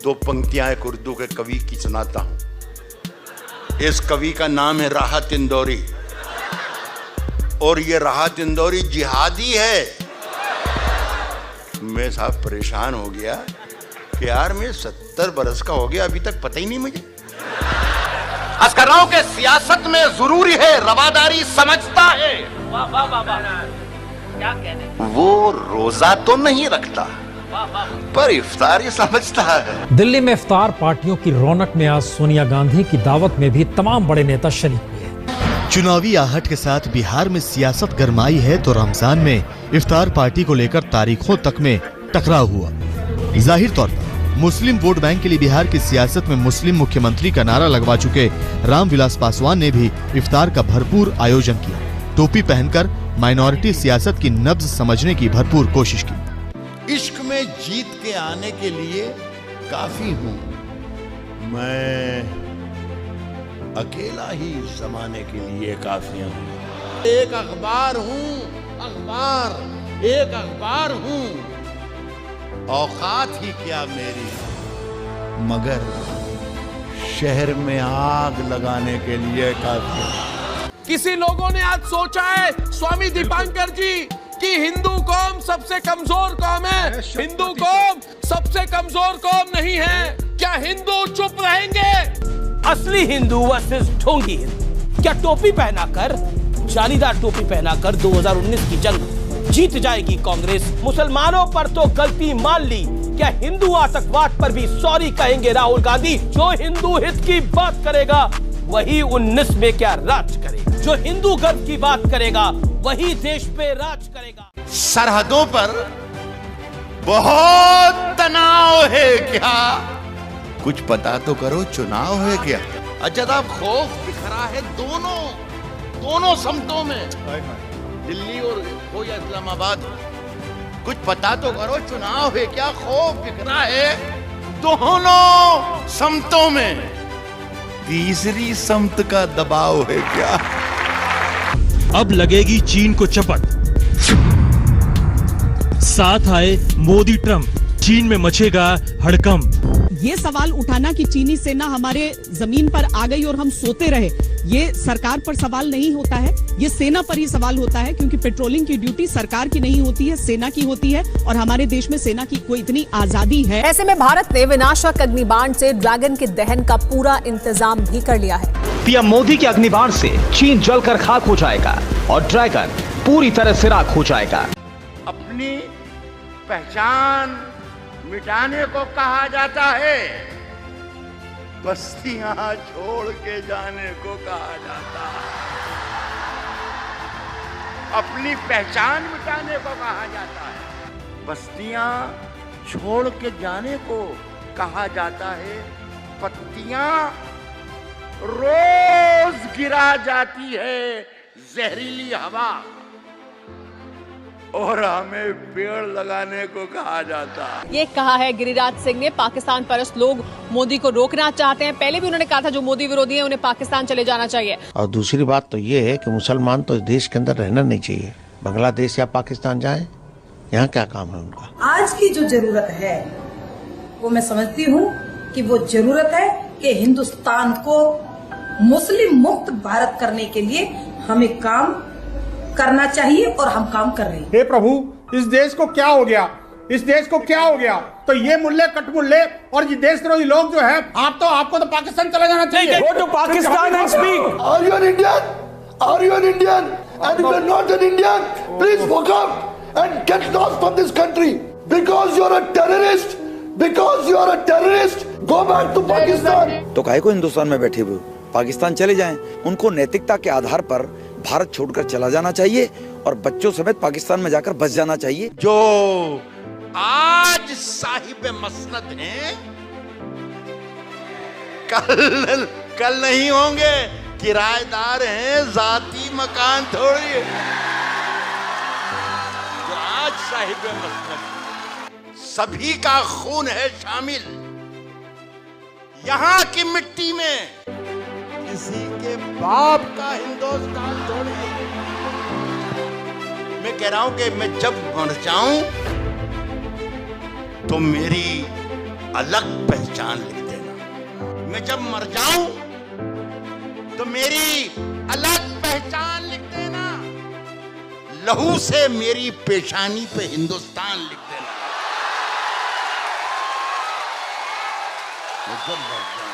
दो पंक्तियां एक उर्दू के कवि की सुनाता हूं। इस कवि का नाम है राहत इंदौरी और ये राहत इंदौरी जिहादी है। मैं साहब परेशान हो गया कि यार मैं 70 बरस का हो गया, अभी तक पता ही नहीं मुझे। अर्ज कर रहा हूं कि सियासत में जरूरी है रवादारी, समझता है। वाह वाह वाह वाह, क्या कहने। वो रोजा तो नहीं रखता पर इफ्तारी समझता है। दिल्ली में इफ्तार पार्टियों की रौनक में आज सोनिया गांधी की दावत में भी तमाम बड़े नेता शरीक हुए। चुनावी आहट के साथ बिहार में सियासत गरमाई है तो रमजान में इफ्तार पार्टी को लेकर तारीखों तक में टकराव हुआ। जाहिर तौर पर मुस्लिम वोट बैंक के लिए बिहार की सियासत में मुस्लिम मुख्यमंत्री का नारा लगवा चुके रामविलास पासवान ने भी इफ्तार का भरपूर आयोजन किया। टोपी पहनकर माइनॉरिटी सियासत की नब्ज समझने की भरपूर कोशिश की। इश्क में जीत के आने के लिए काफी हूं मैं, अकेला ही जमाने के लिए काफी हूं। एक अखबार हूं, एक अखबार हूं, औकात ही क्या मेरी, मगर शहर में आग लगाने के लिए काफी हूं। किसी लोगों ने आज सोचा है स्वामी दीपांकर जी कि हिंदू कौम सबसे कमजोर कौम है। हिंदू कौम सबसे कमजोर कौम नहीं है। क्या हिंदू चुप रहेंगे? असली हिंदू वर्सेस ढोंगी हिंदू। क्या टोपी पहनाकर, जालीदार टोपी पहनाकर 2019 की जंग जीत जाएगी कांग्रेस? मुसलमानों पर तो गलती मान ली, क्या हिंदू आतंकवाद पर भी सॉरी कहेंगे राहुल गांधी? जो हिंदू हित की बात करेगा वही 19 में क्या राज करेगा? जो हिंदू गर्व की बात करेगा वही देश पे राज करेगा। सरहदों पर बहुत तनाव है क्या? कुछ पता तो करो, चुनाव है क्या? अजब खौफ बिखरा है दोनों समतों में, दिल्ली और हो या इस्लामाबाद। कुछ पता तो करो, चुनाव है क्या? खौफ बिखरा है दोनों समतों में, तीसरी समत का दबाव है क्या? अब लगेगी चीन को चपट। साथ आए मोदी ट्रंप, चीन में मचेगा हड़कंप। ये सवाल उठाना कि चीनी सेना हमारे जमीन पर आ गई और हम सोते रहे, ये सरकार पर सवाल नहीं होता है, ये सेना पर ही सवाल होता है, क्योंकि पेट्रोलिंग की ड्यूटी सरकार की नहीं होती है, सेना की होती है। और हमारे देश में सेना की कोई इतनी आजादी है। ऐसे में भारत ने विनाशक अग्निबाण से ड्रैगन के दहन का पूरा इंतजाम भी कर लिया है। पीएम मोदी के अग्निबाण से चीन जलकर खाक हो जाएगा और ड्रैगन पूरी तरह से राख हो जाएगा। अपनी पहचान मिटाने को कहा जाता है, बस्तियां छोड़ के जाने को कहा जाता है। अपनी पहचान मिटाने को कहा जाता है, बस्तियां छोड़ के जाने को कहा जाता है। पत्तियां रोज गिरा जाती है जहरीली हवा, और हमें पेड़ लगाने को कहा जाता है। ये कहा है गिरिराज सिंह ने। पाकिस्तान परस्त लोग मोदी को रोकना चाहते हैं। पहले भी उन्होंने कहा था जो मोदी विरोधी हैं उन्हें पाकिस्तान चले जाना चाहिए। और दूसरी बात तो ये है कि मुसलमान तो देश के अंदर रहना नहीं चाहिए, बांग्लादेश या पाकिस्तान जाएं, यहाँ क्या काम है उनका? आज की जो जरूरत है वो मैं समझती हूँ कि वो जरूरत है कि हिंदुस्तान को मुस्लिम मुक्त भारत करने के लिए हमें काम करना चाहिए और हम काम कर रहे हैं। हे प्रभु, इस देश को क्या हो गया? इस देश को क्या हो गया? तो ये मुल्ले कटमुल्ले और ये देशद्रोही लोग जो है, आपको तो पाकिस्तान चला जाना चाहिए। Go to Pakistan and speak. Are you an Indian? Are you an Indian? And if you're not an Indian, please walk out and get lost from this country. Because you're a terrorist. Because you're a terrorist. Go back to Pakistan. तो काहे को हिंदुस्तान में बैठे हुए पाकिस्तान चले जाएं। उनको नैतिकता के आधार पर भारत छोड़कर चला जाना चाहिए और बच्चों समेत पाकिस्तान में जाकर बस जाना चाहिए। जो आज साहिब मसनद हैं, कल नहीं होंगे, किराएदार हैं, जाती मकान थोड़ी। जो आज साहिब मसनद, सभी का खून है शामिल यहाँ की मिट्टी में। किसी के बाप का हिंदुस्तान थोड़ी है। मैं कह रहा हूं कि मैं जब मर जाऊं तो मेरी अलग पहचान लिख देना। मैं जब मर जाऊं तो मेरी अलग पहचान लिख देना। लहू से मेरी पेशानी पे हिंदुस्तान लिख देना। मैं जब मर जाऊं